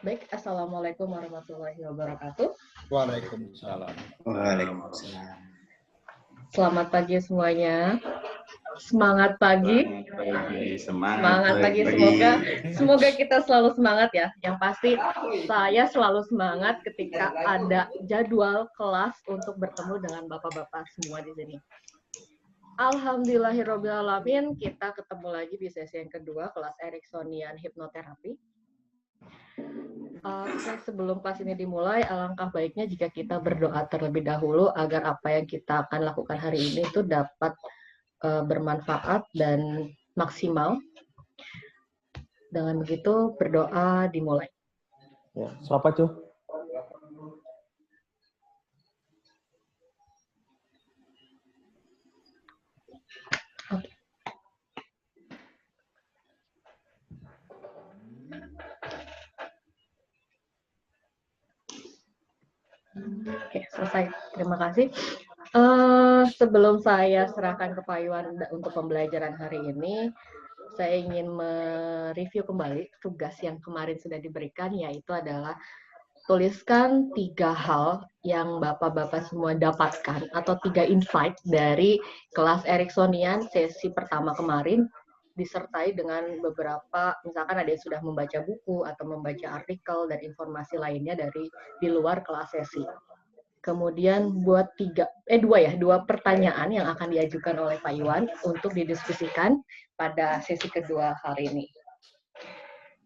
Baik, Assalamualaikum warahmatullahi wabarakatuh. Waalaikumsalam. Waalaikumsalam. Selamat pagi semuanya. Semangat pagi. Semangat pagi. Semoga kita selalu semangat ya. Yang pasti saya selalu semangat ketika ada jadwal kelas untuk bertemu dengan bapak-bapak semua di sini. Alhamdulillahirrabbilalamin, kita ketemu lagi di sesi yang kedua kelas Ericksonian Hipnoterapi. Sebelum kelas ini dimulai, alangkah baiknya jika kita berdoa terlebih dahulu agar apa yang kita akan lakukan hari ini itu dapat bermanfaat dan maksimal. Dengan begitu, berdoa dimulai. Ya, siapa cuy? Oke, selesai. Terima kasih. Sebelum saya serahkan ke Pak Iwan untuk pembelajaran hari ini, saya ingin mereview kembali tugas yang kemarin sudah diberikan, yaitu adalah tuliskan 3 hal yang Bapak-Bapak semua dapatkan atau 3 insight dari kelas Ericksonian sesi pertama kemarin, disertai dengan beberapa, misalkan ada yang sudah membaca buku atau membaca artikel dan informasi lainnya dari di luar kelas sesi. Kemudian buat 2 pertanyaan yang akan diajukan oleh Pak Iwan untuk didiskusikan pada sesi kedua hari ini.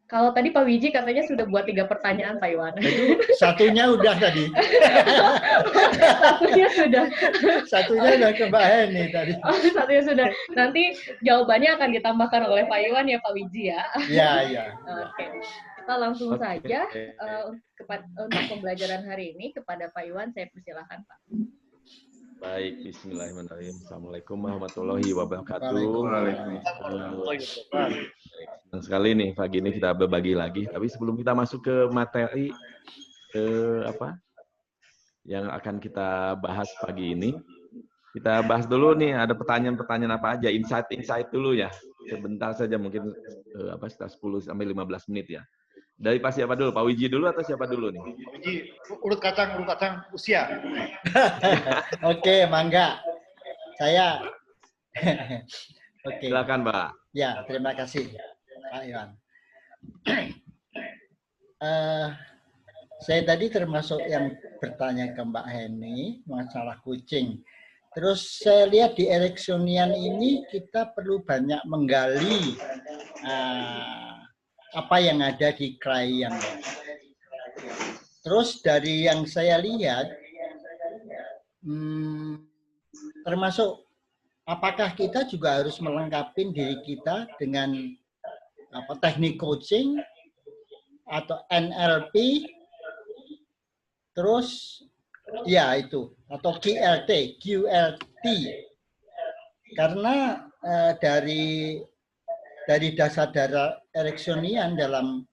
Kalau tadi Pak Wiji katanya sudah buat 3 pertanyaan, Pak Iwan. Itu satunya udah tadi. Satunya udah ke Mbak Heni tadi. Oh, satunya sudah. Nanti jawabannya akan ditambahkan oleh Pak Iwan ya, Pak Wiji ya. Iya. Oke. Kita langsung saja untuk pembelajaran hari ini kepada Pak Iwan, saya persilahkan Pak. Baik, bismillahirrahmanirrahim. Assalamualaikum warahmatullahi wabarakatuh. Senang sekali nih pagi ini kita berbagi lagi. Tapi sebelum kita masuk ke materi yang akan kita bahas pagi ini, kita bahas dulu nih ada pertanyaan-pertanyaan apa aja, insight dulu ya. Sebentar saja mungkin sekitar 10 sampai 15 menit ya. Dari Pak siapa dulu? Pak Wiji dulu atau siapa dulu nih? Pak Wiji, urut kacang usia. Oke, mangga. Saya. Oke. Silakan, Pak. Ya, terima kasih, Pak Iwan. Saya tadi termasuk yang bertanya ke Mbak Heni masalah kucing. Terus saya lihat di Ericksonian ini kita perlu banyak menggali apa yang ada di klien. Terus dari yang saya lihat, termasuk apakah kita juga harus melengkapi diri kita dengan teknik coaching atau NLP, terus ya itu atau QLT, karena dari dasar Ericksonian dalam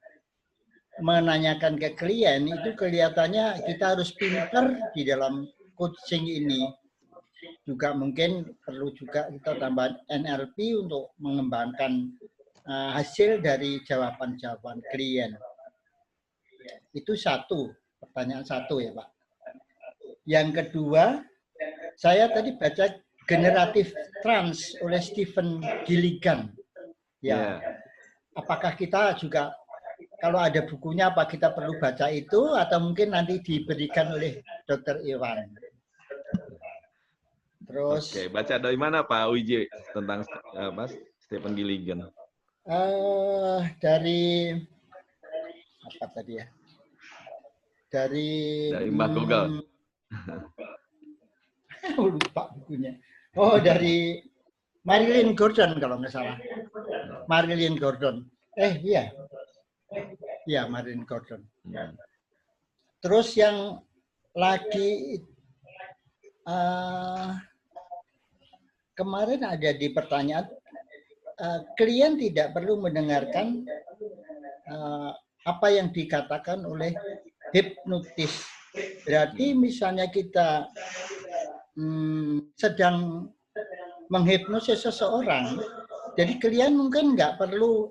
menanyakan ke klien itu kelihatannya kita harus pintar di dalam coaching ini. Juga mungkin perlu juga kita tambah NLP untuk mengembangkan hasil dari jawaban-jawaban klien. Itu pertanyaan satu ya Pak. Yang kedua, saya tadi baca Generative Trance oleh Stephen Gilligan. Ya, apakah kita juga kalau ada bukunya apa kita perlu baca itu atau mungkin nanti diberikan oleh Dr. Iwan. Terus. Oke, baca dari mana Pak Wiji tentang Stephen Gilligan? Dari apa tadi ya? Dari Mbak Google. Lupa bukunya. Oh, dari Marilyn Gordon kalau nggak salah. Marilyn Gordon. Iya. Iya, Marilyn Gordon. Terus yang lagi kemarin ada di pertanyaan, klien tidak perlu mendengarkan apa yang dikatakan oleh hipnotis. Berarti misalnya kita sedang menghipnosis seseorang, jadi klien mungkin nggak perlu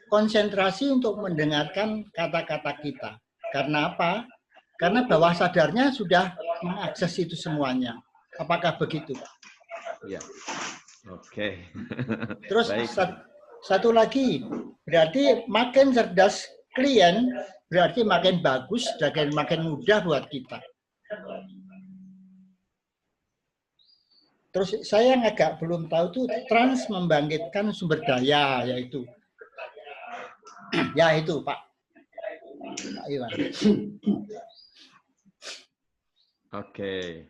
konsentrasi untuk mendengarkan kata-kata kita. Karena apa? Karena bawah sadarnya sudah mengakses itu semuanya. Apakah begitu? Ya. Oke. Terus Baik. satu lagi, berarti makin cerdas klien, berarti makin bagus dan makin mudah buat kita. Terus saya yang agak belum tahu tuh trans membangkitkan sumber daya, yaitu ya itu Pak Iwan. Oke.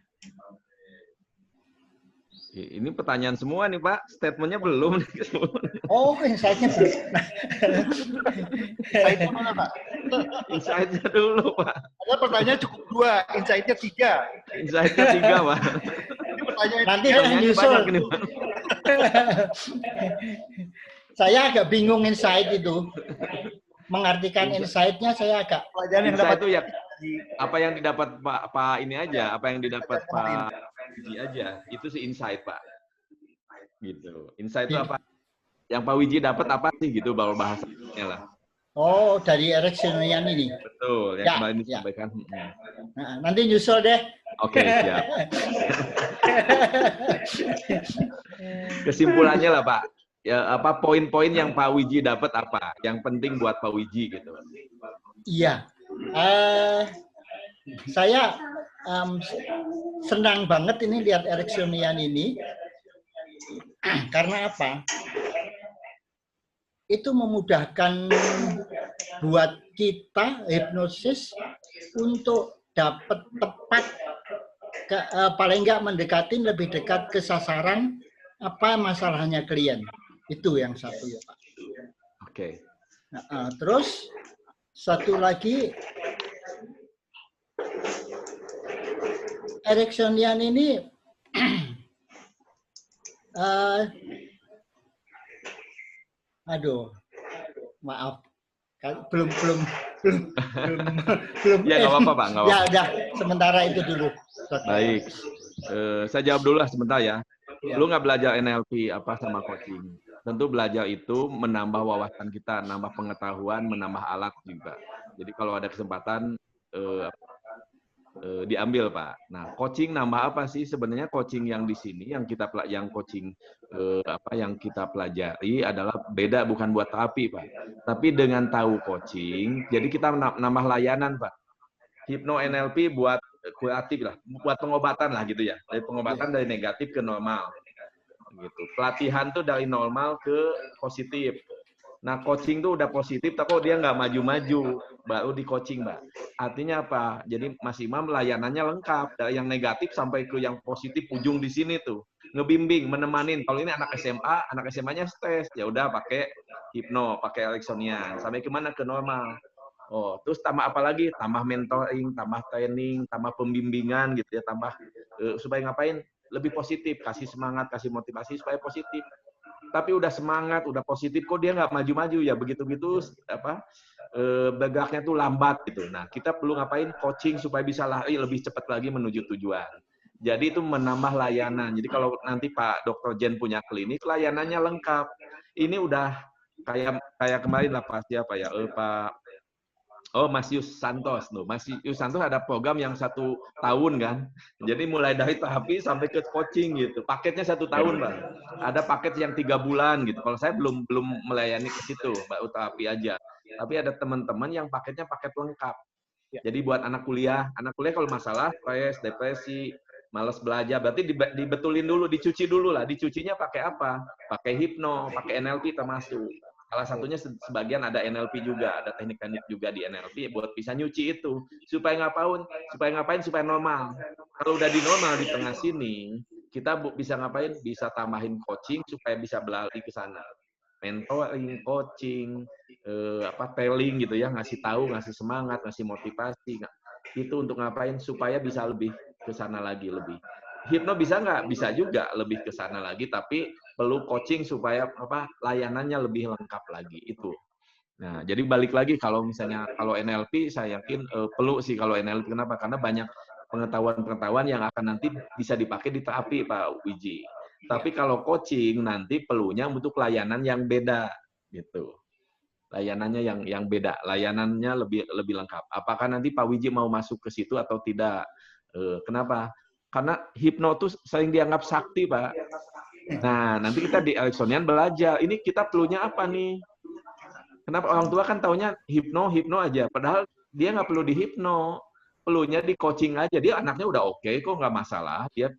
Ini pertanyaan semua nih Pak, statementnya belum. Oh, insight-nya belum. Insight-nya mana, Pak? Insight-nya dulu Pak. Ada pertanyaan cukup 2, insight-nya 3. Insight-nya 3 Pak. Ini pertanyaan Nanti tiga. saya nyusul. Banyak nih, Pak. Saya agak bingung insight itu. Mengartikan insight-nya saya agak. Pelajaran yang Insight dapat itu ya apa yang didapat Pak ini aja, apa yang didapat Pak Wiji aja, itu sih insight Pak. Gitu. Insight itu apa? Yang Pak Wiji dapat apa sih gitu baru bahasanya lah. Oh, dari Ericksonian ini. Betul, yang Ya, kemarin ya. disampaikan. Nah, nanti nyusul deh. Oke, siap. Kesimpulannya lah Pak. Ya, apa poin-poin yang Pak Wiji dapat apa? Yang penting buat Pak Wiji gitu. Iya. Saya senang banget ini lihat Ericksonian ini. Karena apa? Itu memudahkan buat kita hipnosis untuk dapat tepat paling nggak mendekati lebih dekat ke sasaran apa masalahnya klien. Itu yang satu ya Pak. Oke. Nah, terus satu lagi, Ericksonian ini aduh, maaf, belum Ya nggak apa-apa Pak, nggak ya apa-apa. udah sementara itu dulu. Baik. Saya jawab dulu lah sebentar ya. Ya. Lu nggak belajar NLP apa sama coaching. Tentu belajar itu menambah wawasan kita, menambah pengetahuan, menambah alat juga. Jadi kalau ada kesempatan diambil Pak. Nah, coaching nambah apa sih? Sebenarnya coaching yang di sini yang kita coaching yang kita pelajari adalah beda, bukan buat terapi Pak. Tapi dengan tahu coaching, jadi kita nambah layanan Pak. Hipno NLP buat kuratif lah, buat pengobatan lah gitu ya. Dari pengobatan dari negatif ke normal. Gitu. Pelatihan tuh dari normal ke positif. Nah, coaching tuh udah positif, tapi dia nggak maju-maju, baru di coaching, Mbak. Artinya apa? Jadi Mas Imam layanannya lengkap, dari yang negatif sampai ke yang positif, ujung di sini tuh. Ngebimbing, menemanin. Kalau ini anak SMA-nya stres, ya udah pakai hipno, pakai Ericksonian. Sampai kemana? Ke normal. Oh, terus tambah apa lagi? Tambah mentoring, tambah training, tambah pembimbingan gitu ya, tambah supaya ngapain? Lebih positif, kasih semangat, kasih motivasi supaya positif. Tapi udah semangat, udah positif, kok dia nggak maju-maju ya begitu-gitu bergeraknya tuh lambat gitu. Nah, kita perlu ngapain? Coaching supaya bisa lari lebih cepat lagi menuju tujuan. Jadi itu menambah layanan. Jadi kalau nanti Pak Dr. Jen punya klinik, layanannya lengkap. Ini udah kayak kemarin lah Pak siapa ya? Mas Yus Santos tuh. Mas Yus Santos ada program yang 1 tahun kan. Jadi mulai dari terapi sampai ke coaching gitu. Paketnya 1 tahun, Bang. Ada paket yang 3 bulan gitu. Kalau saya belum melayani ke situ, baru terapi aja. Tapi ada teman-teman yang paketnya paket lengkap. Jadi buat anak kuliah kalau masalah stres, depresi, malas belajar, berarti dibetulin dulu, dicuci dulu lah. Dicucinya pakai apa? Pakai hipno, pakai NLP termasuk. Salah satunya sebagian ada NLP juga, ada teknik-teknik juga di NLP buat bisa nyuci itu. Supaya ngapain? Supaya normal. Kalau udah di normal di tengah sini, kita bisa ngapain? Bisa tambahin coaching supaya bisa berlari ke sana. Mentoring, coaching, telling gitu ya, ngasih tahu, ngasih semangat, ngasih motivasi. Itu untuk ngapain? Supaya bisa lebih ke sana lagi lebih. Hipno bisa nggak? Bisa juga lebih ke sana lagi, tapi perlu coaching supaya layanannya lebih lengkap lagi itu. Nah, jadi balik lagi kalau NLP saya yakin perlu sih kalau NLP. Kenapa? Karena banyak pengetahuan yang akan nanti bisa dipakai di terapi Pak Wiji. Tapi kalau coaching nanti perlunya untuk layanan yang beda gitu. Layanannya yang beda, layanannya lebih lengkap. Apakah nanti Pak Wiji mau masuk ke situ atau tidak? Kenapa? Karena hipno tuh sering dianggap sakti, Pak. Nah, nanti kita di Ericksonian belajar. Ini kita perlunya apa nih? Kenapa orang tua kan taunya hipno aja. Padahal dia nggak perlu di hipno. Perlunya di coaching aja. Dia anaknya udah oke kok, nggak masalah. Dia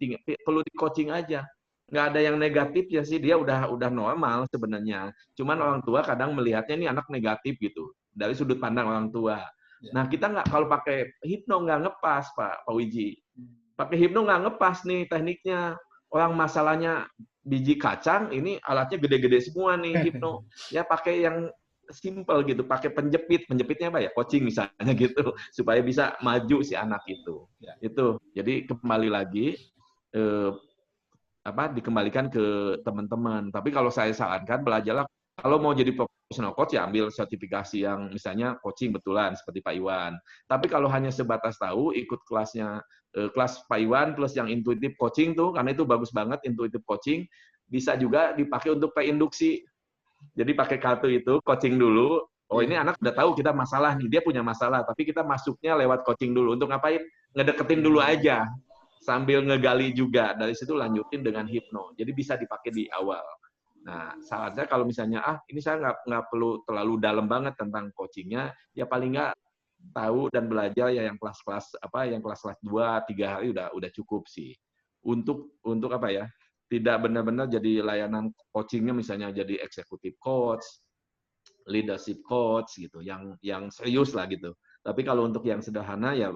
perlu di coaching aja. Nggak ada yang negatif ya sih. Dia udah normal sebenarnya. Cuman orang tua kadang melihatnya ini anak negatif gitu. Dari sudut pandang orang tua. Nah, kita nggak, kalau pakai hipno nggak ngepas, Pak Wiji. Pakai hipno nggak ngepas nih tekniknya. Orang masalahnya biji kacang, ini alatnya gede-gede semua nih hipno. Ya pakai yang simple gitu, pakai penjepitnya apa ya, coaching misalnya gitu, supaya bisa maju si anak itu. Itu. Jadi kembali lagi dikembalikan ke teman-teman. Tapi kalau saya sarankan belajarlah, kalau mau jadi professional coach ya ambil sertifikasi yang misalnya coaching betulan seperti Pak Iwan. Tapi kalau hanya sebatas tahu, ikut kelasnya kelas Pak Iwan plus yang intuitive coaching tuh, karena itu bagus banget intuitive coaching, bisa juga dipakai untuk pre-induksi. Jadi pakai kartu itu coaching dulu. Oh ini anak udah tahu kita masalah nih, dia punya masalah, tapi kita masuknya lewat coaching dulu. Untuk ngapain? Ngedeketin dulu aja. Sambil ngegali juga, dari situ lanjutin dengan hipno. Jadi bisa dipakai di awal. Nah, sarannya kalau misalnya, ini saya nggak perlu terlalu dalam banget tentang coachingnya, ya paling nggak tahu dan belajar ya yang kelas-kelas 2, 3 hari udah cukup sih. Untuk apa ya? Tidak benar-benar jadi layanan coachingnya misalnya jadi executive coach, leadership coach gitu, yang serius lah gitu. Tapi kalau untuk yang sederhana ya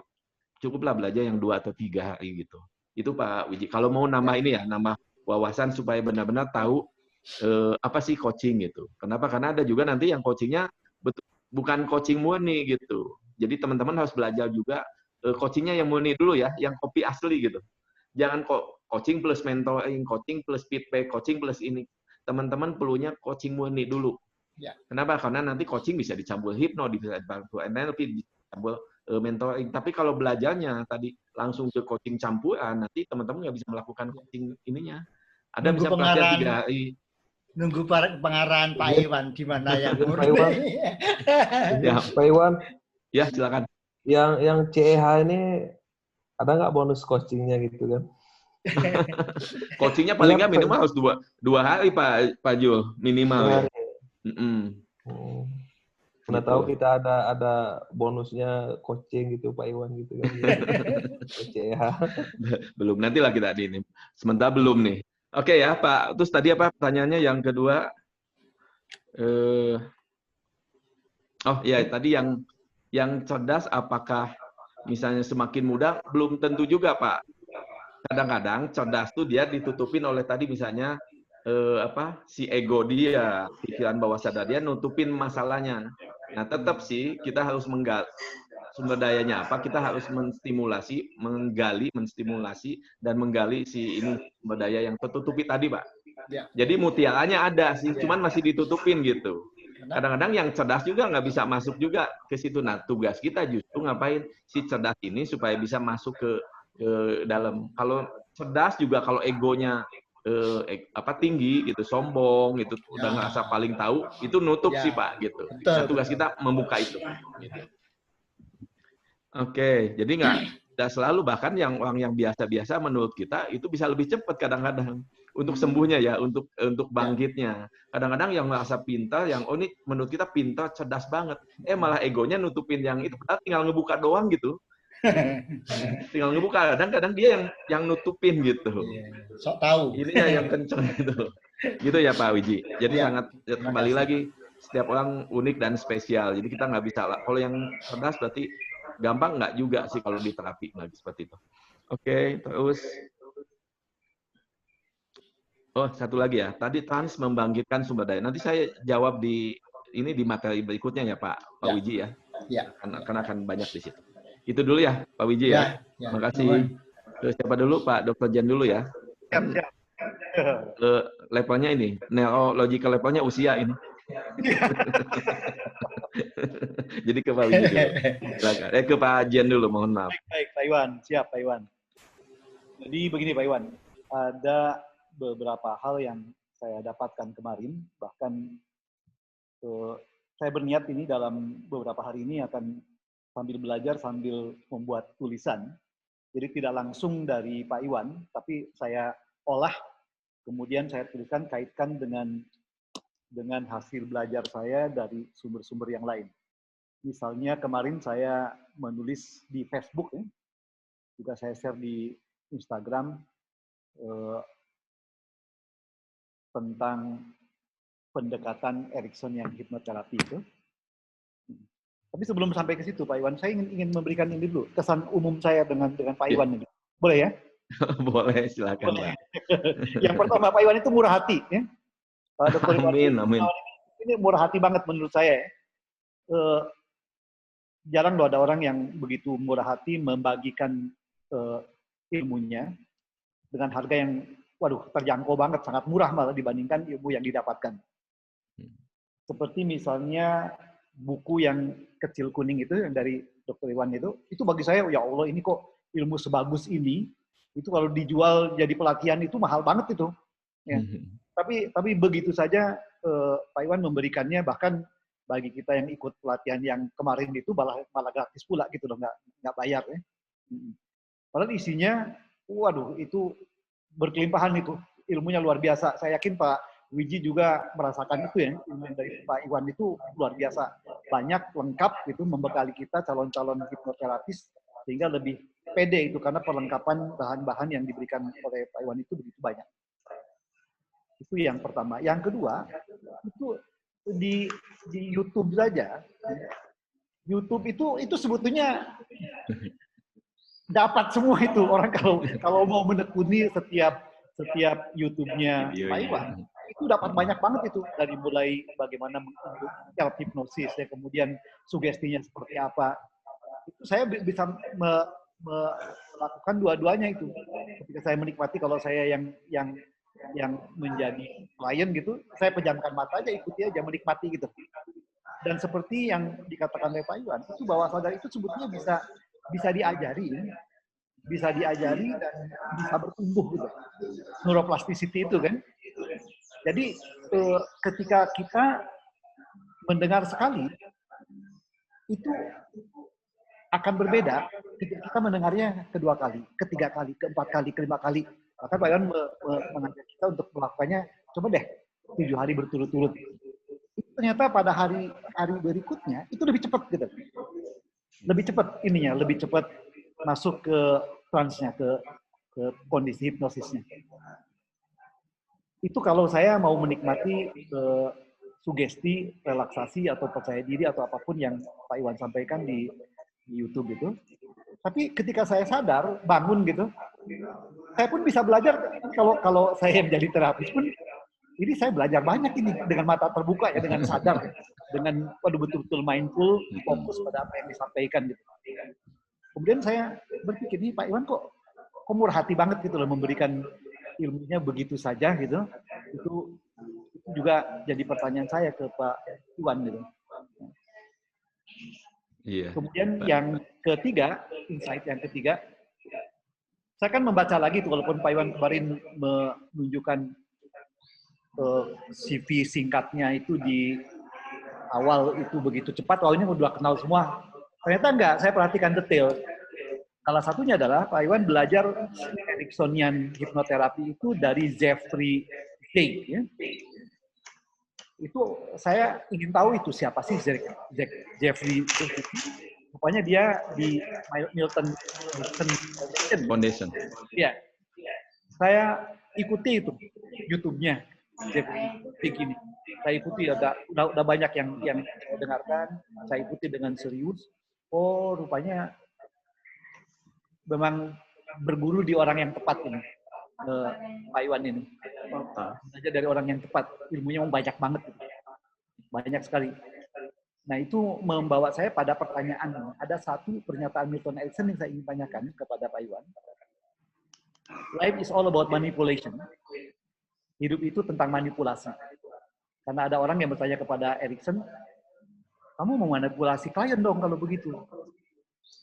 cukuplah belajar yang 2 atau 3 hari gitu. Itu Pak Wiji. Kalau mau nambah ini ya, nambah wawasan supaya benar-benar tahu apa sih coaching gitu. Kenapa? Karena ada juga nanti yang coachingnya bukan coaching murni gitu. Jadi teman-teman harus belajar juga coachingnya yang murni dulu ya, yang kopi asli gitu. Jangan coaching plus mentoring, coaching plus feedback, coaching plus ini. Teman-teman perlunya coaching murni dulu. Ya. Kenapa? Karena nanti coaching bisa dicampur hipno, bisa dicampur NLP, dicampur mentoring. Tapi kalau belajarnya tadi langsung ke coaching campuran, nanti teman-teman nggak bisa melakukan coaching ininya. Ada bisa pelatihan 3 hari. Nunggu pengarahan Pak Iwan di mana yang Pak Iwan. Ya, Pak Iwan. Ya, silakan. Yang CEH ini ada nggak bonus coachingnya gitu kan? Coachingnya paling nggak minimal harus 2 hari Pak Jul, minimal. Pernah tahu kita ada bonusnya coaching gitu Pak Iwan gitu kan. CEH. Belum, nantilah kita di ini. Sementara belum nih. Oke ya Pak, terus tadi apa pertanyaannya yang kedua? Oh ya, tadi yang cerdas apakah misalnya semakin muda? Belum tentu juga Pak. Kadang-kadang cerdas tuh dia ditutupin oleh tadi misalnya si ego dia, pikiran bawah sadar dia nutupin masalahnya. Nah tetap sih kita harus menggali sumber dayanya apa, kita harus menstimulasi dan menggali si ini sumber daya yang tertutupi tadi Pak. Jadi mutiaranya ada sih, cuman masih ditutupin gitu. Kadang-kadang yang cerdas juga nggak bisa masuk juga ke situ. Nah tugas kita justru ngapain si cerdas ini supaya bisa masuk ke dalam. Kalau cerdas juga kalau egonya tinggi gitu, sombong gitu, udah ngerasa paling tahu, itu nutup sih Pak gitu. Nah, tugas kita membuka itu. Gitu. Oke, jadi nggak selalu, bahkan orang yang biasa-biasa menurut kita itu bisa lebih cepat kadang-kadang untuk sembuhnya ya, untuk bangkitnya. Kadang-kadang yang merasa pintar, yang ini menurut kita pintar, cerdas banget, malah egonya nutupin yang itu, padahal tinggal ngebuka doang gitu. Tinggal ngebuka, kadang-kadang dia yang nutupin gitu. Sok tahu. Ini ya yang kenceng gitu. Gitu ya Pak Wiji. Jadi sangat kembali lagi setiap orang unik dan spesial. Jadi kita nggak bisa. Kalau yang cerdas berarti gampang nggak juga sih kalau diterapi lagi seperti itu. Oke, terus. Oh, satu lagi ya. Tadi trans membangkitkan sumber daya. Nanti saya jawab di materi berikutnya ya Pak Wiji ya. Karena akan banyak di situ. Itu dulu ya Pak Wiji ya. Makasih. Terus siapa dulu Pak Dr. Jan dulu ya. Siap. Levelnya ini, neurological levelnya usia ini. Jadi ke Pak Wiji dulu. Ke Pak Jan dulu, mohon maaf. Baik, Pak Iwan. Siap, Pak Iwan. Jadi begini Pak Iwan, ada beberapa hal yang saya dapatkan kemarin, bahkan saya berniat ini dalam beberapa hari ini akan sambil belajar, sambil membuat tulisan. Jadi tidak langsung dari Pak Iwan, tapi saya olah, kemudian saya tuliskan, kaitkan dengan hasil belajar saya dari sumber-sumber yang lain. Misalnya kemarin saya menulis di Facebook, ya, juga saya share di Instagram, tentang pendekatan Erikson yang hipnoterapi itu. Tapi sebelum sampai ke situ, Pak Iwan, saya ingin memberikan ini dulu, kesan umum saya dengan Pak Iwan ini. Boleh ya? Boleh, silakan, Pak. Yang pertama, Pak Iwan itu murah hati. Ya? Dr. Iwan Amin. ini murah hati banget menurut saya. Ya. Jarang loh ada orang yang begitu murah hati membagikan ilmunya dengan harga yang, waduh, terjangkau banget, sangat murah malah dibandingkan ilmu yang didapatkan. Seperti misalnya buku yang kecil kuning itu, yang dari Dr. Iwan itu bagi saya, ya Allah, ini kok ilmu sebagus ini, itu kalau dijual jadi pelatihan itu mahal banget itu. Ya. Tapi begitu saja Pak Iwan memberikannya, bahkan bagi kita yang ikut pelatihan yang kemarin itu malah gratis pula gitu loh, nggak bayar ya. Padahal isinya, waduh, itu berkelimpahan itu, ilmunya luar biasa. Saya yakin Pak Wiji juga merasakan itu ya, ilmu dari Pak Iwan itu luar biasa. Banyak, lengkap gitu, membekali kita calon-calon hipnoterapis, sehingga lebih pede itu, karena perlengkapan bahan-bahan yang diberikan oleh Pak Iwan itu begitu banyak. Itu yang pertama. Yang kedua, itu di YouTube saja. YouTube itu sebetulnya dapat semua itu. Orang kalau mau menekuni setiap YouTube-nya Pak Iwan, itu dapat banyak banget itu, dari mulai bagaimana self hipnosis, ya, kemudian sugestinya seperti apa. Itu saya bisa melakukan dua-duanya itu. Ketika saya menikmati, kalau saya yang menjadi klien gitu, saya pejamkan mata aja, ikuti aja, menikmati gitu. Dan seperti yang dikatakan oleh Pak Iwan, itu bawah sadar itu sebetulnya bisa diajari dan bisa bertumbuh gitu. Neuroplasticity itu kan. Jadi ketika kita mendengar sekali, itu akan berbeda ketika kita mendengarnya kedua kali, ketiga kali, keempat kali, kelima kali. Bahkan Pak Iwan mengajak kita untuk melakukannya, coba deh 7 hari berturut-turut. Itu ternyata pada hari berikutnya itu lebih cepat gitu. Lebih cepat ininya, lebih cepat masuk ke trance-nya, ke kondisi hipnosisnya. Itu kalau saya mau menikmati sugesti, relaksasi, atau percaya diri, atau apapun yang Pak Iwan sampaikan di YouTube itu. Tapi ketika saya sadar, bangun gitu, saya pun bisa belajar. Kalau saya menjadi terapis pun, ini saya belajar banyak ini dengan mata terbuka ya, dengan sadar, dengan betul-betul mindful, fokus pada apa yang disampaikan gitu. Kemudian saya berpikir, nih Pak Iwan kok murah hati banget gitu loh, memberikan ilmunya begitu saja gitu. Itu juga jadi pertanyaan saya ke Pak Iwan gitu. Iya. Kemudian yang ketiga, insight yang ketiga, saya kan membaca lagi tuh, walaupun Pak Iwan kemarin menunjukkan CV singkatnya itu di awal itu begitu cepat, ini udah kenal semua. Ternyata enggak, saya perhatikan detail. Salah satunya adalah Pak Iwan belajar Ericksonian hipnoterapi itu dari Jeffrey Day. Ya. Itu saya ingin tahu itu siapa sih Jeffrey Day. Rupanya dia di Milton Foundation. Ya, saya ikuti itu YouTube-nya Jeffrey Day ini. Saya ikuti, udah banyak yang saya dengarkan, saya ikuti dengan serius. Oh, rupanya memang berguru di orang yang tepat ini, Pak Iwan ini. Belajar dari orang yang tepat, ilmunya banyak banget, banyak sekali. Nah, itu membawa saya pada pertanyaan. Ada satu pernyataan Milton Erickson yang saya ingin tanyakan kepada Pak Iwan. Life is all about manipulation. Hidup itu tentang manipulasi. Karena ada orang yang bertanya kepada Erickson, kamu mau manipulasi klien dong kalau begitu.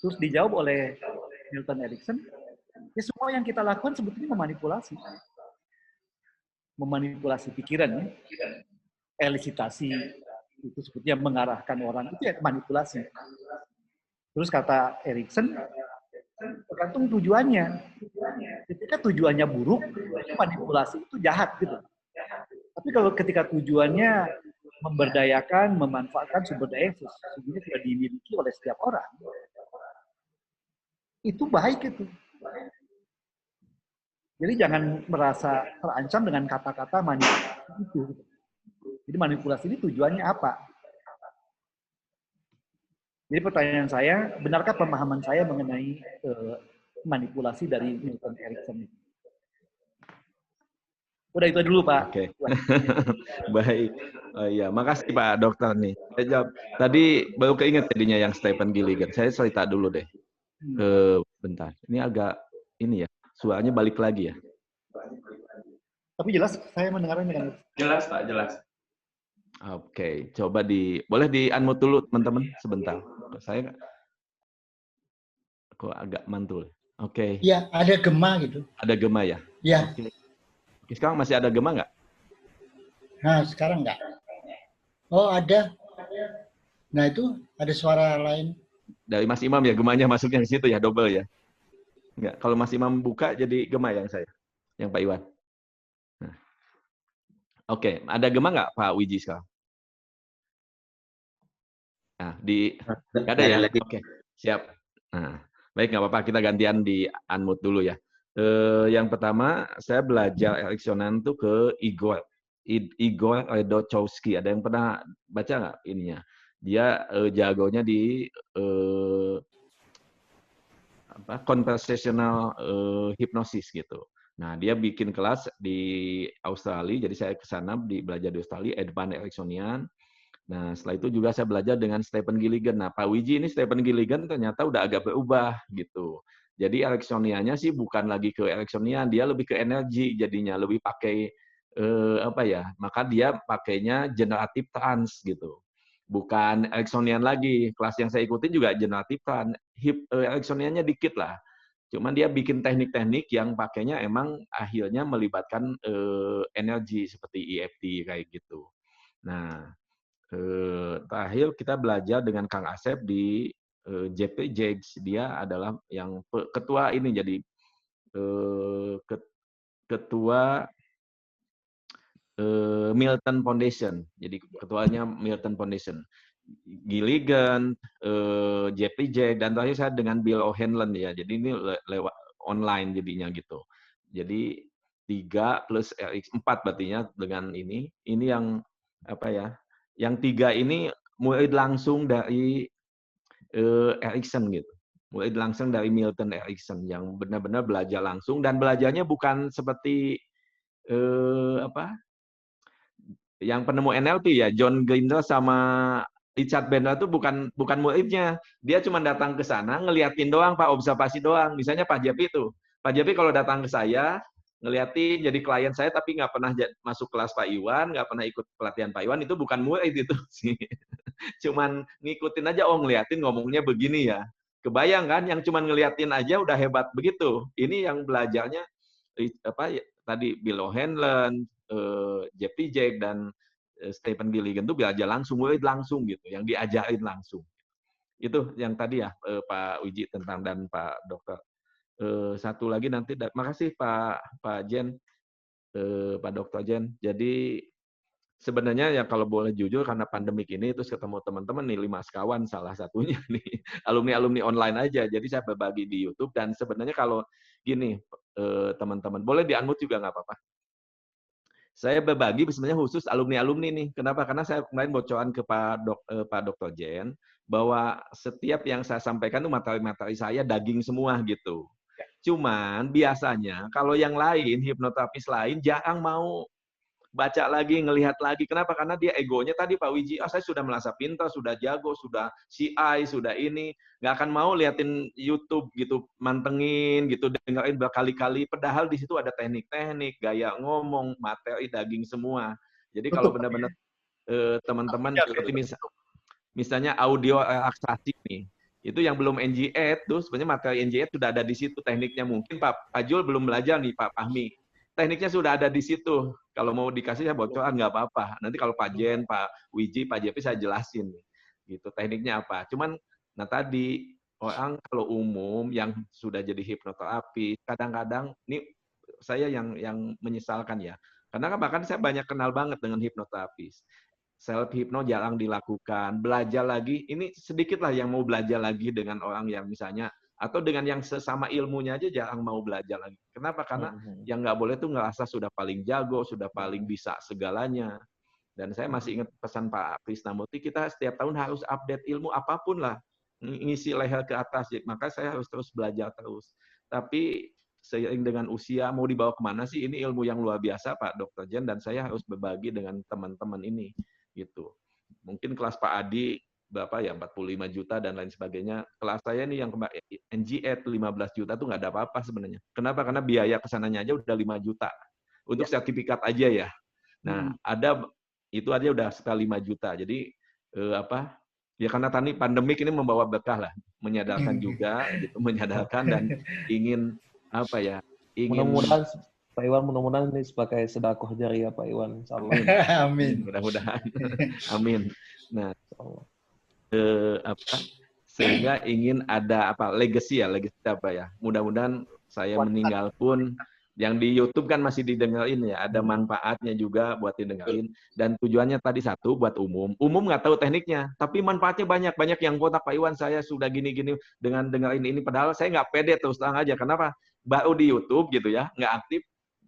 Terus dijawab oleh Milton Erickson, ya semua yang kita lakukan sebetulnya memanipulasi. Memanipulasi pikiran, ya. Elisitasi, itu sebetulnya mengarahkan orang itu ya manipulasi. Terus kata Erikson, tergantung tujuannya. Ketika tujuannya buruk, manipulasi itu jahat gitu. Tapi kalau ketika tujuannya memberdayakan, memanfaatkan sumber daya yang sesungguhnya tidak dimiliki oleh setiap orang, itu baik itu. Jadi jangan merasa terancam dengan kata-kata manipulasi itu. Jadi manipulasi ini tujuannya apa? Jadi pertanyaan saya, benarkah pemahaman saya mengenai manipulasi dari Milton Erickson? Udah itu dulu, Pak. Oke. Baik. Oh, iya, makasih Pak Dokter nih. Saya jawab. Tadi baru keinget jadinya yang Stephen Gilligan. Saya cerita dulu deh. Bentar. Ini agak ini ya. Suaranya balik lagi ya. Tapi jelas saya mendengarnya dengan jelas Pak, jelas. Oke, coba boleh di-unmute dulu teman-teman sebentar. Saya kok agak mantul. Oke. Iya, ada gema gitu. Ada gema ya? Iya. Oke. Sekarang masih ada gema nggak? Nah, sekarang nggak. Oh, ada. Nah, itu ada suara lain. Dari Mas Imam ya, gemanya masuknya ke situ ya, double ya? Enggak, kalau Mas Imam buka jadi gema yang saya, yang Pak Iwan. Nah. Oke, ada gema nggak Pak Wiji sekarang? Nah, nggak ada ya? Oke, siap. Nah, baik, nggak apa-apa, kita gantian di unmute dulu ya. Yang pertama, saya belajar Eriksonan tuh ke Igor Redochowski. Ada yang pernah baca nggak ininya? Dia jagonya di conversational hypnosis gitu. Nah, dia bikin kelas di Australia, jadi saya ke sana belajar di Australia, Advanced Ericksonian. Nah, setelah itu juga saya belajar dengan Stephen Gilligan. Nah, Pak Wiji ini Stephen Gilligan ternyata udah agak berubah gitu. Jadi Ericksoniannya sih bukan lagi ke Ericksonian, dia lebih ke energi jadinya, lebih pakai maka dia pakainya generative trance gitu. Bukan Ericksonian lagi. Kelas yang saya ikutin juga generative trance. Ericksoniannya dikit lah. Cuman dia bikin teknik-teknik yang pakainya emang akhirnya melibatkan energi seperti EFT kayak gitu. Nah, terakhir kita belajar dengan Kang Asep di JP Jakes. Dia adalah yang ketua ini, jadi ketua Milton Foundation. Jadi ketuanya Milton Foundation. Gilligan, JP Jakes, dan terakhir saya dengan Bill O'Hanlon ya. Jadi ini lewat online jadinya gitu. Jadi 3 plus RX 4 berarti dengan ini. Ini yang apa ya? Yang 3 ini mulai langsung dari Erickson gitu. Mulai langsung dari Milton Erickson yang benar-benar belajar langsung, dan belajarnya bukan seperti yang penemu NLP ya, John Grinder sama Richard Bandler itu bukan muridnya. Dia cuma datang ke sana ngeliatin doang, Pak, observasi doang. Misalnya Pak Jepi itu. Pak Jepi kalau datang ke saya ngeliatin jadi klien saya tapi nggak pernah masuk kelas Pak Iwan, nggak pernah ikut pelatihan Pak Iwan, itu bukan murid itu sih. Cuman ngikutin aja, oh ngeliatin ngomongnya begini ya. Kebayang kan yang cuman ngeliatin aja udah hebat begitu. Ini yang belajarnya tadi Bill O'Hanlon, JP Jakes, dan Stephen Gilligan tuh belajar langsung, murid langsung gitu, yang diajarin langsung. Itu yang tadi ya Pak Wiji tentang, dan Pak Dokter. Satu lagi nanti, makasih Pak Jen, Pak Dokter Jen. Jadi sebenarnya ya kalau boleh jujur, karena pandemik ini terus ketemu teman-teman nih, 5 sekawan salah satunya nih, alumni online aja. Jadi saya berbagi di YouTube, dan sebenarnya kalau gini teman-teman, boleh di-unmute juga nggak apa-apa. Saya berbagi sebenarnya khusus alumni-alumni nih. Kenapa? Karena saya kemarin bocoran ke Pak Dr. Jen bahwa setiap yang saya sampaikan itu materi-materi saya daging semua gitu. Cuman biasanya kalau yang lain, hipnoterapis lain jarang mau baca lagi, ngelihat lagi. Kenapa? Karena dia egonya tadi Pak Wiji, saya sudah merasa pintar, sudah jago, sudah CI, sudah ini. Nggak akan mau liatin YouTube gitu, mantengin gitu, dengerin berkali-kali. Padahal di situ ada teknik-teknik, gaya ngomong, materi daging semua. Jadi kalau benar-benar teman-teman seperti misalnya audio relaksasi nih, itu yang belum NG8 tuh sebenarnya materi NG8 sudah ada di situ, tekniknya mungkin Pak Jul belum belajar nih, Pak Fahmi. Tekniknya sudah ada di situ. Kalau mau dikasih ya bocoran nggak apa-apa. Nanti kalau Pak Jen, Pak Wiji, Pak JP saya jelasin gitu tekniknya apa. Cuman nah tadi orang kalau umum yang sudah jadi hipnoterapis kadang-kadang ini saya yang menyesalkan ya. Karena kan bahkan saya banyak kenal banget dengan hipnoterapis. Self hypno jarang dilakukan, belajar lagi ini sedikit lah yang mau belajar lagi dengan orang yang misalnya atau dengan yang sesama ilmunya aja jarang mau belajar lagi. Kenapa? Karena yang nggak boleh tuh ngerasa sudah paling jago, sudah paling bisa segalanya. Dan saya masih ingat pesan Pak Krisnamurti, kita setiap tahun harus update ilmu apapun lah, ngisi leher ke atas. Maka saya harus terus belajar terus. Tapi seiring dengan usia, mau dibawa kemana sih? Ini ilmu yang luar biasa Pak Dr. Jen, dan saya harus berbagi dengan teman-teman ini. Gitu. Mungkin kelas Pak Adi berapa ya 45 juta dan lain sebagainya. Kelas saya nih yang NGE 15 juta tuh nggak ada apa-apa sebenarnya. Kenapa? Karena biaya kesananya aja udah 5 juta untuk sertifikat aja ya. Nah, ada itu aja udah sekitar 5 juta. Jadi apa? Ya karena tadi pandemik ini membawa berkah lah, menyadarkan juga gitu, menyadarkan dan ingin apa ya? Ingin Mudah-mudahan Pak Iwan, mudah-mudahan ini sebagai sedekah jariah Pak Iwan, insyaallah. Amin. Mudah-mudahan. Amin. Nah, apa? Sehingga ingin ada apa? Legacy ya, legacy apa ya? Mudah-mudahan saya meninggal pun yang di YouTube kan masih didengerin ya, ada manfaatnya juga buat didengerin. Dan tujuannya tadi satu buat umum. Umum nggak tahu tekniknya, tapi manfaatnya banyak. Banyak yang kontak Pak Iwan, saya sudah gini-gini dengan dengerin ini. Padahal saya nggak pede terus terang aja. Kenapa? Baru di YouTube gitu ya, nggak aktif.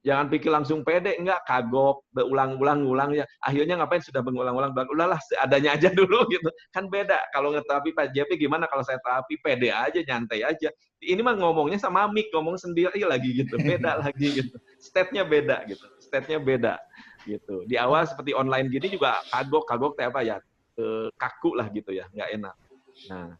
Jangan pikir langsung pede, enggak, kagok, berulang-ulang ya. Akhirnya ngapain sudah mengulang-ulang, udahlah seadanya aja dulu gitu. Kan beda. Kalau ngeterapi Pak JP gimana kalau saya terapi pede aja, nyantai aja. Ini mah ngomongnya sama Mik, ngomong sendiri lagi gitu. Beda lagi gitu. State-nya beda gitu. State-nya beda gitu. Di awal seperti online gini juga kagok apa ya? Kaku lah gitu ya, nggak enak. Nah,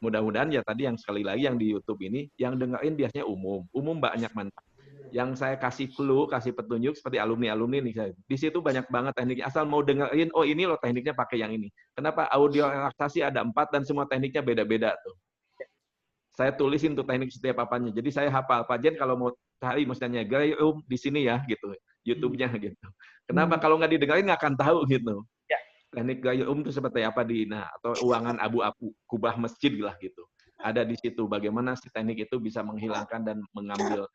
mudah-mudahan ya tadi yang sekali lagi yang di YouTube ini yang dengerin biasanya umum banyak manfaat. Yang saya kasih clue, kasih petunjuk seperti alumni-alumni nih. Di situ banyak banget tekniknya. Asal mau dengerin, oh ini loh tekniknya pakai yang ini. Kenapa? Audio relaksasi ada 4 dan semua tekniknya beda-beda tuh. Saya tulisin tuh teknik setiap apanya. Jadi saya hafal. Pak Jen kalau mau cari misalnya gaya di sini ya gitu. YouTube-nya gitu. Kenapa? Kalau nggak didengarin nggak akan tahu gitu. Teknik gaya itu seperti apa atau ruangan abu-abu, kubah masjid lah gitu. Ada di situ bagaimana si teknik itu bisa menghilangkan dan mengambil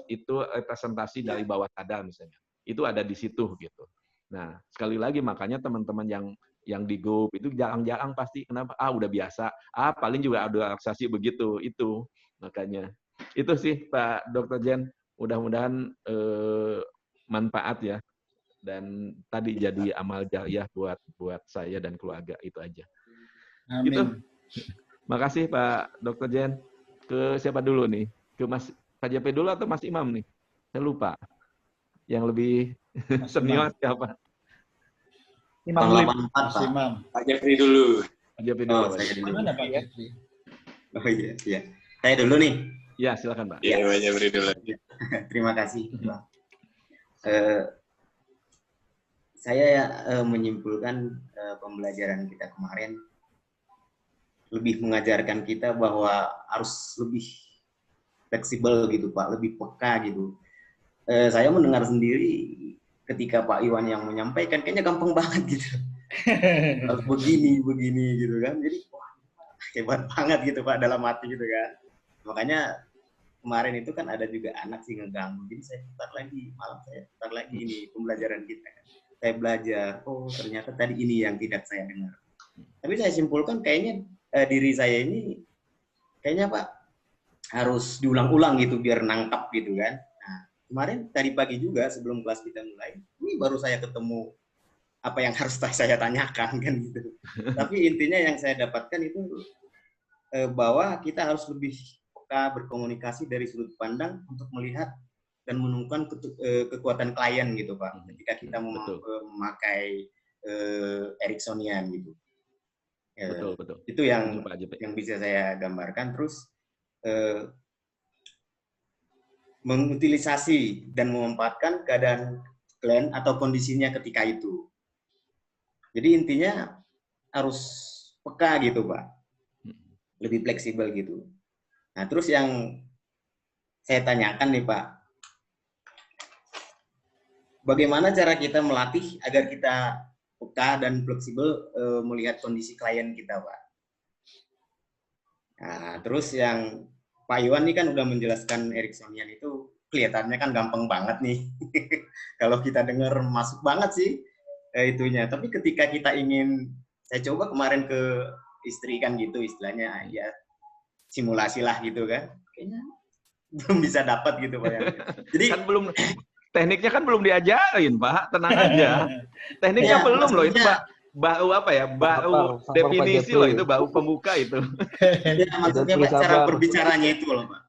itu representasi dari bawah sadar misalnya. Itu ada di situ gitu. Nah, sekali lagi makanya teman-teman yang di grup itu jarang-jarang pasti kenapa? Udah biasa. Paling juga ada relaksasi begitu itu. Makanya itu sih Pak Dr. Jen, mudah-mudahan manfaat ya. Dan tadi jadi amal jariah buat saya dan keluarga itu aja. Amin. Gitu. Makasih Pak Dr. Jen. Ke siapa dulu nih? Ke Mas Pak JP dulu atau Mas Imam nih? Saya lupa. Yang lebih senior siapa? Imam Tahun Lim. 84, Pak. Mas Imam. Pak Jeffrey dulu. Pak JP dulu. Oh, saya dulu. Mana Pak Jeffrey? Oh iya. Saya dulu nih. Ya, silakan Pak. Iya, Pak Jeffrey dulu. Terima kasih, Pak. Saya menyimpulkan pembelajaran kita kemarin lebih mengajarkan kita bahwa harus lebih fleksibel gitu Pak, lebih peka gitu. Saya mendengar sendiri ketika Pak Iwan yang menyampaikan kayaknya gampang banget gitu. Harus begini gitu kan. Jadi wah, hebat banget gitu Pak dalam hati gitu kan. Makanya kemarin itu kan ada juga anak sih ngeganggu. Jadi saya putar lagi, malam saya putar lagi ini pembelajaran kita. Saya belajar, oh ternyata tadi ini yang tidak saya dengar. Tapi saya simpulkan kayaknya diri saya ini kayaknya Pak harus diulang-ulang gitu biar nangkap gitu kan. Nah, kemarin tadi pagi juga sebelum kelas kita mulai, ini baru saya ketemu apa yang harus saya tanyakan kan gitu. Tapi intinya yang saya dapatkan itu bahwa kita harus lebih peka berkomunikasi dari sudut pandang untuk melihat dan menemukan kekuatan klien gitu Pak. Ketika kita memakai Ericksonian gitu. Betul. Itu yang bisa saya gambarkan. Terus mengutilisasi dan memanfaatkan keadaan klien atau kondisinya ketika itu. Jadi intinya harus peka gitu Pak, lebih fleksibel gitu. Nah terus yang saya tanyakan nih Pak, bagaimana cara kita melatih agar kita peka dan fleksibel melihat kondisi klien kita, Pak. Nah, terus yang Pak Iwan ini kan udah menjelaskan Ericksonian itu kelihatannya kan gampang banget nih. Kalau kita dengar masuk banget sih itunya. Tapi ketika kita ingin, saya coba kemarin ke istri kan gitu istilahnya, ya simulasi lah gitu kan. Kayaknya belum bisa dapat gitu Pak. Jadi kan belum, tekniknya kan belum diajarin Pak, tenang aja. Tekniknya ya, belum loh, itu maksudnya- baru apa ya, baru Sabar, definisi Pak loh, Jepri. itu baru pembuka itu. ya, maksudnya Pak, cara Sabar. berbicaranya itu loh Pak.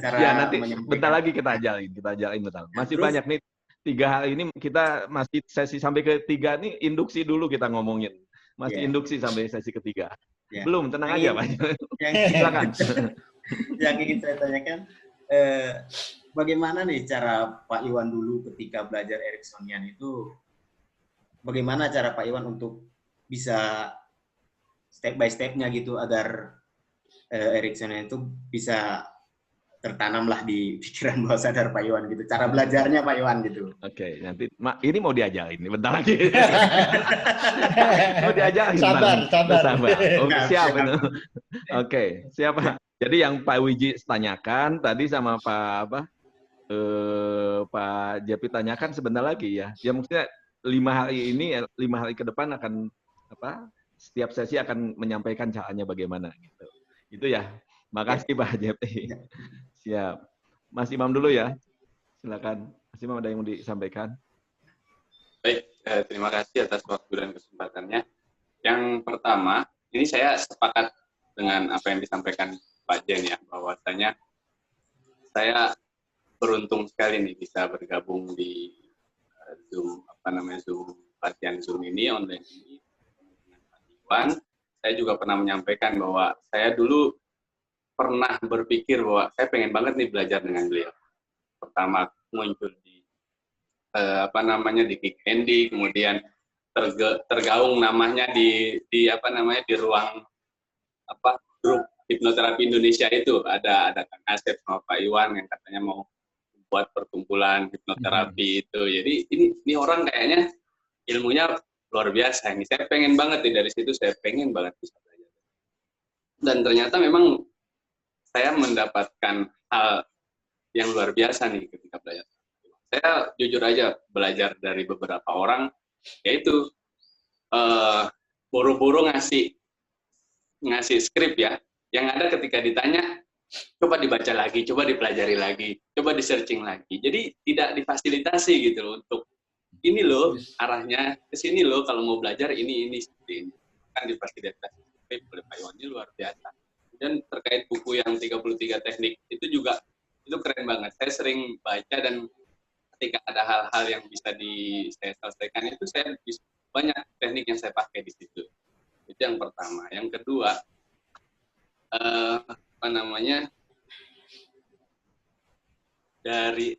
Cara Ya nanti menyampaikan. bentar lagi kita ajalin bentar. Masih Terus- banyak nih, 3 hari ini kita masih sesi sampai ke-3 nih, induksi dulu kita ngomongin. Masih Yeah. induksi sampai sesi ke-3. Yeah. Belum, tenang Yang aja Pak. Yang Silakan. yang ingin saya tanyakan, bagaimana nih cara Pak Iwan dulu ketika belajar Ericksonian itu, bagaimana cara Pak Iwan untuk bisa step by step-nya gitu agar Ericksonian itu bisa tertanamlah di pikiran bawah sadar Pak Iwan gitu. Cara belajarnya Pak Iwan gitu. Oke, nanti ini mau diajarin nih, bentar lagi. Mau diajarin. Sabar, bentar. sabar. Oke, Siap, siap. siap. Oke, siapa? Jadi yang Pak Wiji tanyakan tadi sama Pak Jepi tanyakan sebentar lagi ya. Ya maksudnya 5 hari ini, 5 hari ke depan akan setiap sesi akan menyampaikan caranya bagaimana gitu. Itu ya. Makasih Pak Jepi. Siap. Mas Imam dulu ya. Silakan. Mas Imam ada yang mau disampaikan? Baik, terima kasih atas waktu dan kesempatannya. Yang pertama, ini saya sepakat dengan apa yang disampaikan Pak Jen ya, bahwasanya saya beruntung sekali nih bisa bergabung di Zoom, Zoom latihan Zoom ini, online ini dengan Pak Iwan. Saya juga pernah menyampaikan bahwa saya dulu pernah berpikir bahwa saya pengen banget nih belajar dengan beliau. Pertama muncul di di Kick Andy, kemudian tergaung namanya di ruang grup hipnoterapi Indonesia itu ada Kang Asep sama Pak Iwan yang katanya mau buat perkumpulan hipnoterapi itu. Jadi ini orang kayaknya ilmunya luar biasa. Ini saya pengen banget nih, dari situ saya pengen banget bisa belajar. Dan ternyata memang saya mendapatkan hal yang luar biasa nih ketika belajar. Saya jujur aja belajar dari beberapa orang, yaitu buru-buru ngasih skrip ya, yang ada ketika ditanya, coba dibaca lagi, coba dipelajari lagi, coba di-searching lagi. Jadi tidak difasilitasi gitu loh, untuk ini loh arahnya, ke sini loh kalau mau belajar ini seperti ini. Kan difasilitasi skrip oleh Pak Iwan, ini luar biasa. Dan terkait buku yang 33 teknik, itu juga itu keren banget. Saya sering baca dan ketika ada hal-hal yang bisa saya selesaikan itu, saya bisa, banyak teknik yang saya pakai di situ. Itu yang pertama. Yang kedua, dari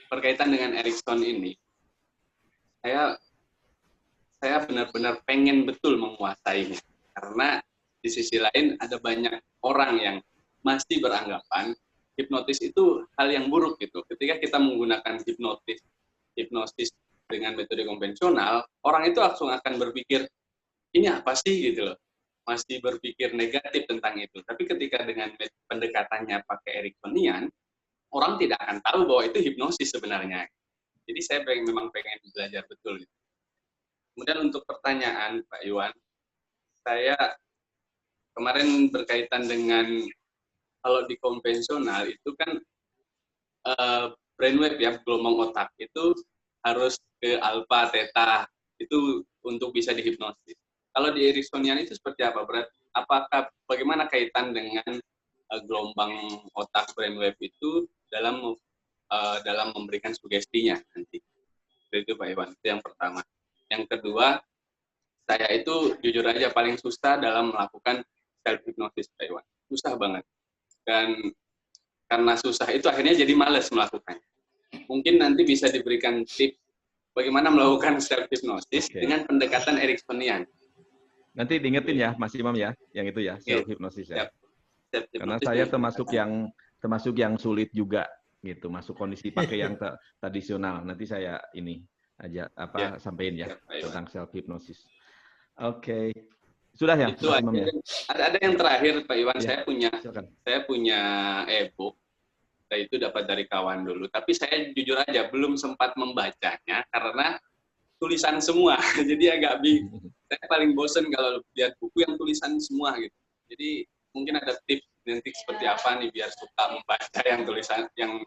berkaitan dengan Erickson ini, saya benar-benar pengen betul menguasainya, karena di sisi lain ada banyak orang yang masih beranggapan hipnotis itu hal yang buruk gitu. Ketika kita menggunakan hipnosis dengan metode konvensional, orang itu langsung akan berpikir, ini apa sih gitu loh. Masih berpikir negatif tentang itu. Tapi ketika dengan pendekatannya pakai Ericksonian, orang tidak akan tahu bahwa itu hipnosis sebenarnya. Jadi saya memang pengen belajar betul. Gitu. Kemudian untuk pertanyaan Pak Iwan, saya kemarin berkaitan dengan kalau di konvensional itu kan brainwave ya, gelombang otak itu harus ke alfa, theta, itu untuk bisa dihipnosis. Kalau di Ericksonian itu seperti apa? Bagaimana kaitan dengan gelombang otak brainwave itu dalam memberikan sugestinya nanti? Itu Pak Iwan, itu yang pertama. Yang kedua, saya itu jujur aja paling susah dalam melakukan self-hypnosis Pak Iwan. Susah banget. Dan karena susah itu akhirnya jadi malas melakukannya. Mungkin nanti bisa diberikan tips bagaimana melakukan self-hypnosis dengan pendekatan Ericksonian. Nanti diingetin ya Mas Imam ya, yang itu ya, self-hypnosis ya. Karena saya termasuk yang sulit juga gitu, masuk kondisi pakai yang tradisional. Nanti saya ini aja sampaikan ya tentang self hypnosis. Oke. Sudah ya, itu Mas Imam ya? Ada yang terakhir Pak Iwan, Ya, saya punya e-book. Saya itu dapat dari kawan dulu, tapi saya jujur aja belum sempat membacanya karena tulisan semua. Jadi agak saya paling bosen kalau lihat buku yang tulisan semua gitu. Jadi mungkin ada tips nanti seperti apa nih biar suka membaca yang tulisan yang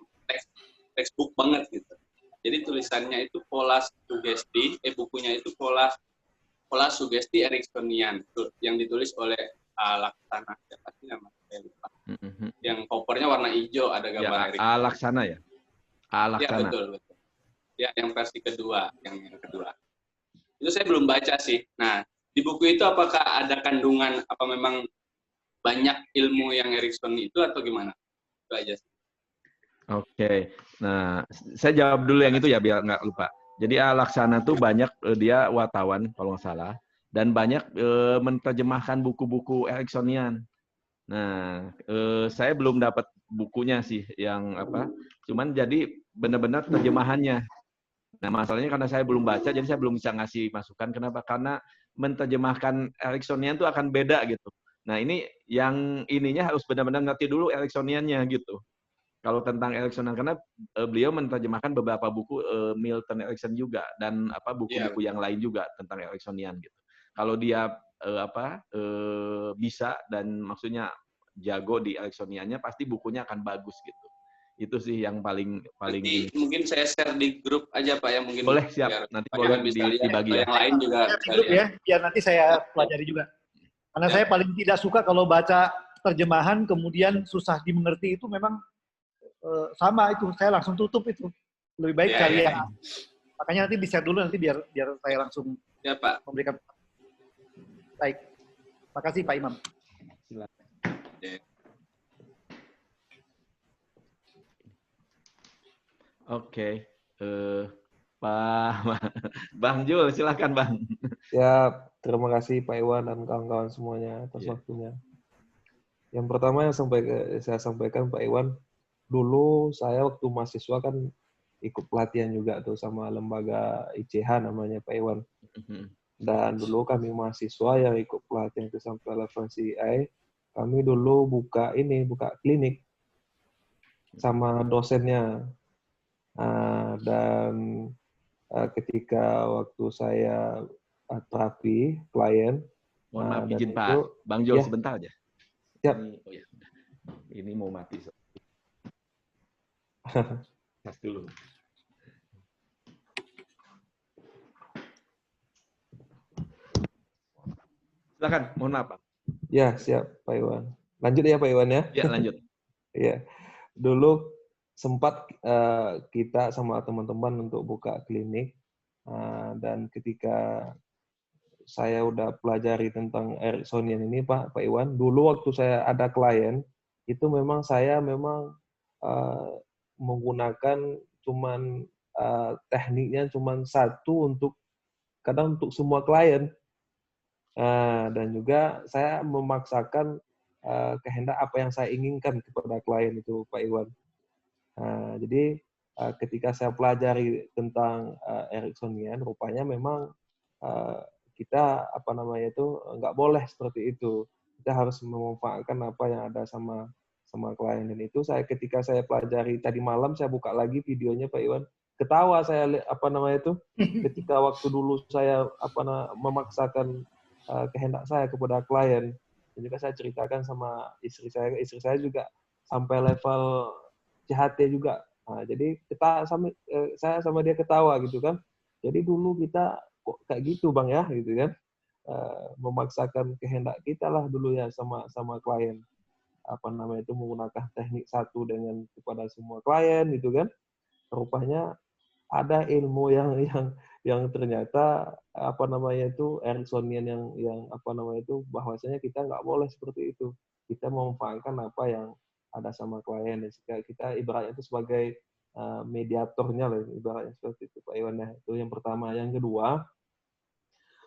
textbook banget gitu. Jadi tulisannya itu pola sugesti, bukunya itu pola sugesti Ericksonian yang ditulis oleh Laksana, siapa sih namanya? Saya lupa. Yang covernya warna hijau, ada gambar ya, Laksana ya? Laksana. Ya, betul. Ya, yang versi kedua, yang kedua. Itu saya belum baca sih. Nah, di buku itu apakah ada kandungan, apa memang banyak ilmu yang Erickson itu atau gimana? Itu aja sih. Oke. Nah, saya jawab dulu yang itu ya biar nggak lupa. Jadi Laksana tuh banyak, dia wartawan kalau nggak salah, dan banyak menerjemahkan buku-buku Ericksonian. Nah, saya belum dapat bukunya sih yang apa, cuman jadi benar-benar terjemahannya. Nah, masalahnya karena saya belum baca, jadi saya belum bisa ngasih masukan. Kenapa? Karena menerjemahkan Ericksonian itu akan beda gitu. Nah, ini yang ininya harus benar-benar ngerti dulu Ericksoniannya gitu. Kalau tentang Erickson, karena beliau menerjemahkan beberapa buku Milton Erickson juga dan buku-buku yang lain juga tentang Ericksonian gitu. Kalau dia bisa dan maksudnya jago di Ericksoniannya, pasti bukunya akan bagus gitu. Itu sih yang paling nanti mungkin saya share di grup aja Pak ya, mungkin boleh, siap, nanti boleh dibagi ya. Yang lain juga di grup ya, biar nanti saya pelajari juga. Karena saya paling tidak suka kalau baca terjemahan kemudian susah dimengerti, itu memang sama itu, saya langsung tutup itu. Lebih baik cari yang makanya nanti di-share dulu, nanti biar saya langsung Pak memberikan. Baik. Makasih Pak Imam. Silakan. Oke. Pak Bang Jul, silakan Bang. Ya, terima kasih Pak Iwan dan kawan-kawan semuanya atas waktunya. Yang pertama yang saya sampaikan Pak Iwan, dulu saya waktu mahasiswa kan ikut pelatihan juga tuh sama lembaga ICH namanya Pak Iwan. Dan dulu kami mahasiswa yang ikut pelatihan itu sampai level CI, kami dulu buka klinik sama dosennya. Dan ketika waktu saya terapi klien, mohon maaf izin Pak, Bang Jul sebentar aja. Siap. Ini mau mati. Tes dulu. Silakan, mohon maaf Pak. Ya, siap Pak Iwan. Lanjut ya Pak Iwan ya? Ya, lanjut. Iya. Dulu sempat kita sama teman-teman untuk buka klinik, dan ketika saya udah pelajari tentang Ericksonian ini Pak Iwan, dulu waktu saya ada klien, itu memang saya menggunakan cuman tekniknya cuman satu kadang untuk semua klien. Dan juga saya memaksakan kehendak apa yang saya inginkan kepada klien itu Pak Iwan. Jadi ketika saya pelajari tentang Ericksonian, rupanya memang kita nggak boleh seperti itu. Kita harus memanfaatkan apa yang ada sama klien. Dan itu ketika saya pelajari tadi malam, saya buka lagi videonya Pak Iwan, ketawa saya ketika waktu dulu saya memaksakan kehendak saya kepada klien. Dan juga saya ceritakan sama istri saya juga sampai level CHT juga. Jadi saya sama dia ketawa gitu kan. Jadi dulu kita kok kayak gitu Bang ya gitu kan. Memaksakan kehendak kita lah dulu ya sama klien. Menggunakan teknik satu kepada semua klien gitu kan. Rupanya ada ilmu yang ternyata Ericksonian yang bahwasanya kita nggak boleh seperti itu. Kita memanfaatkan apa yang ada sama klien, dan kita ibaratnya itu sebagai mediatornya lah, ibaratnya seperti itu Pak Iwan. Itu yang pertama. Yang kedua,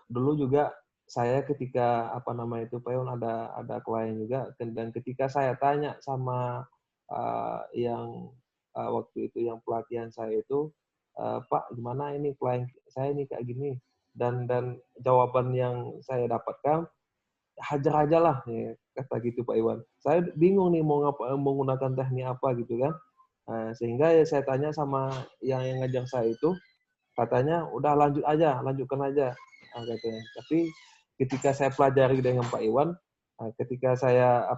dulu juga saya ketika Pak Iwan ada klien juga, dan ketika saya tanya sama yang waktu itu yang pelatihan saya itu, Pak gimana ini klien saya ini kayak gini, dan jawaban yang saya dapatkan, hajar aja lah, ya, kata gitu Pak Iwan. Saya bingung nih mau menggunakan teknik apa gitu kan. Sehingga ya saya tanya sama yang ngajar saya itu, katanya udah lanjutkan aja, katanya. Tapi ketika saya pelajari dengan Pak Iwan, ketika saya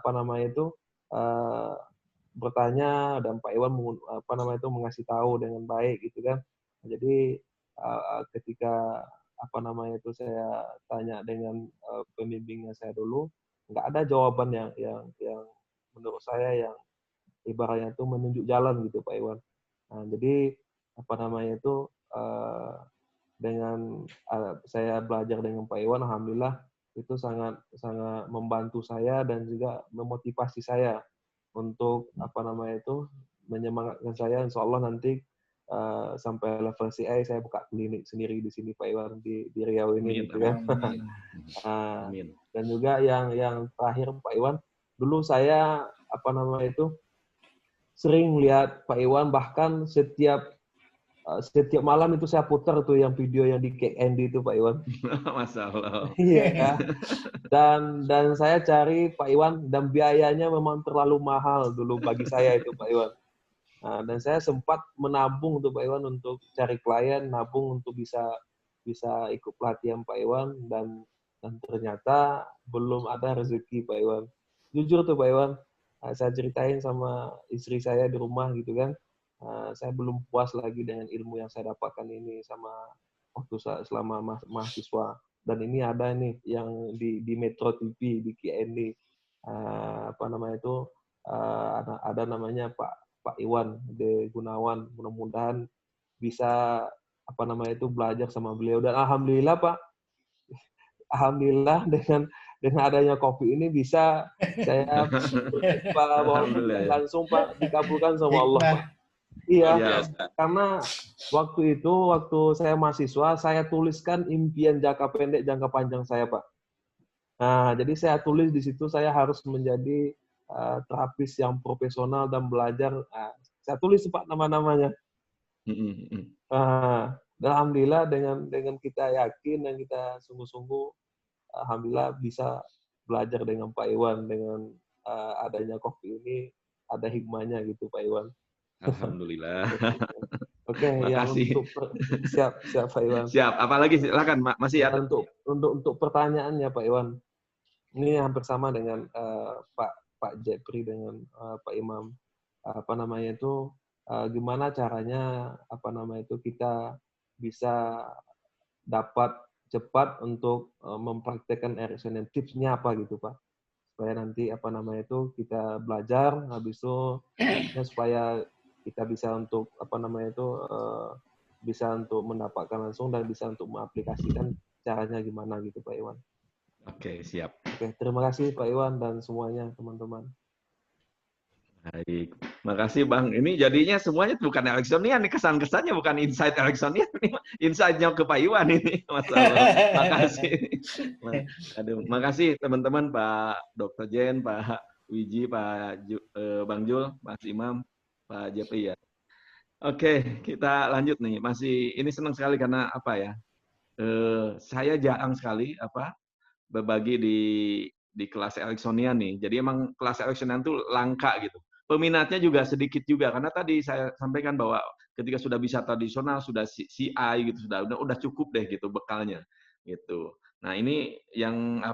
bertanya dan Pak Iwan mengasih tahu dengan baik gitu kan. Jadi ketika saya tanya dengan pembimbingnya saya dulu, nggak ada jawaban yang menurut saya yang ibaratnya itu menunjuk jalan gitu Pak Iwan. Nah, jadi dengan saya belajar dengan Pak Iwan, alhamdulillah itu sangat sangat membantu saya dan juga memotivasi saya untuk menyemangatkan saya, insya Allah nanti sampai level CA saya buka klinik sendiri di sini Pak Iwan di Riau ini. Amin, gitu kan. amin. Dan juga yang terakhir Pak Iwan, dulu saya sering lihat Pak Iwan, bahkan setiap malam itu saya putar tuh yang video yang di Cake Andy itu Pak Iwan. Masya Allah. Iya. Dan saya cari Pak Iwan, dan biayanya memang terlalu mahal dulu bagi saya itu Pak Iwan. Nah, dan saya sempat menabung tuh Pak Iwan untuk cari klien, nabung untuk bisa ikut pelatihan Pak Iwan, dan ternyata belum ada rezeki Pak Iwan. Jujur tuh Pak Iwan, saya ceritain sama istri saya di rumah gitu kan, saya belum puas lagi dengan ilmu yang saya dapatkan ini sama waktu selama mahasiswa. Dan ini ada nih yang di Metro TV di KND, ada namanya Pak Iwan De Gunawan. Mudah-mudahan bisa belajar sama beliau, dan alhamdulillah Pak, alhamdulillah dengan adanya kopi ini bisa saya langsung Pak dikabulkan sama Allah Pak. Iya, karena waktu saya mahasiswa, saya tuliskan impian jangka pendek, jangka panjang saya Pak. Nah, jadi saya tulis di situ saya harus menjadi terapis yang profesional dan belajar. Saya tulis Pak nama-namanya. Dan alhamdulillah dengan kita yakin dan kita sungguh-sungguh, alhamdulillah bisa belajar dengan Pak Iwan. Dengan adanya kopi ini ada hikmahnya gitu Pak Iwan. Alhamdulillah. Oke, makasih. Siap Pak Iwan. Siap. Apalagi silakan masih ada. Untuk pertanyaannya Pak Iwan, ini hampir sama dengan Pak Jepri dengan Pak Imam. Gimana caranya kita bisa dapat cepat untuk mempraktekkan Ericksonian, tipsnya apa gitu Pak, supaya nanti kita belajar, habis itu supaya kita bisa untuk bisa untuk mendapatkan langsung dan bisa untuk mengaplikasikan caranya gimana gitu Pak Iwan. Oke, siap. Oke, terima kasih Pak Iwan dan semuanya teman-teman. Baik, makasih Bang. Ini jadinya semuanya bukan Ericksonian, nih kesan-kesannya bukan insight Ericksonian, insight-nya ke Pak Iwan ini. Masalah. Makasih. Aduh, makasih teman-teman, Pak Dr. Jen, Pak Wiji, Bang Jul, Mas Imam, Pak Jepri ya. Oke, kita lanjut nih. Ini senang sekali karena apa ya? Saya jarang sekali berbagi di kelas Ericksonian nih. Jadi emang kelas Ericksonian tuh langka gitu. Peminatnya juga sedikit juga karena tadi saya sampaikan bahwa ketika sudah bisa tradisional, sudah CI gitu, udah cukup deh gitu bekalnya gitu. Nah, ini yang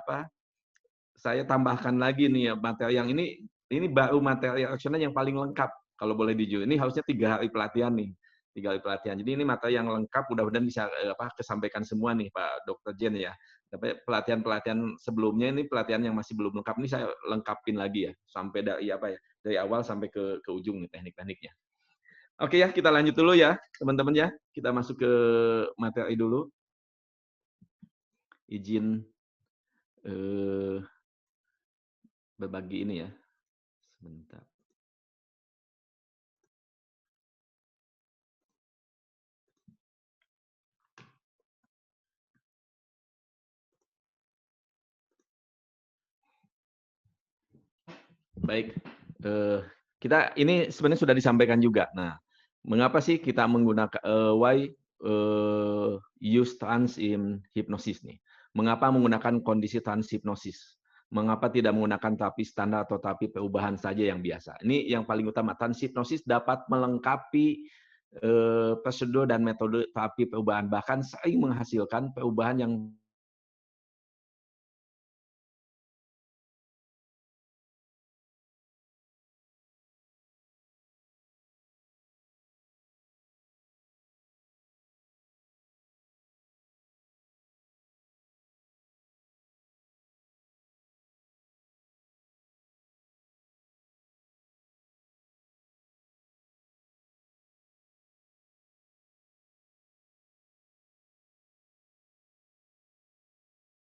saya tambahkan lagi nih ya, materi yang ini baru materi Ericksonian yang paling lengkap kalau boleh dijujur. Ini harusnya 3 hari pelatihan nih. 3 hari pelatihan. Jadi ini materi yang lengkap, mudah-mudahan bisa kesampaikan semua nih Pak Dr. Jen ya. Tapi pelatihan-pelatihan sebelumnya ini pelatihan yang masih belum lengkap, ini saya lengkapin lagi ya, sampai dari awal sampai ke ujung nih teknik-tekniknya. Oke ya, kita lanjut dulu ya teman-teman ya. Kita masuk ke materi dulu. Izin berbagi ini ya. Sebentar. Baik, kita ini sebenarnya sudah disampaikan juga. Nah, mengapa sih kita menggunakan why use trance in hypnosis nih? Mengapa menggunakan kondisi trance hipnosis? Mengapa tidak menggunakan terapi standar atau terapi perubahan saja yang biasa? Ini yang paling utama. Trance hipnosis dapat melengkapi prosedur dan metode terapi perubahan, bahkan sering menghasilkan perubahan yang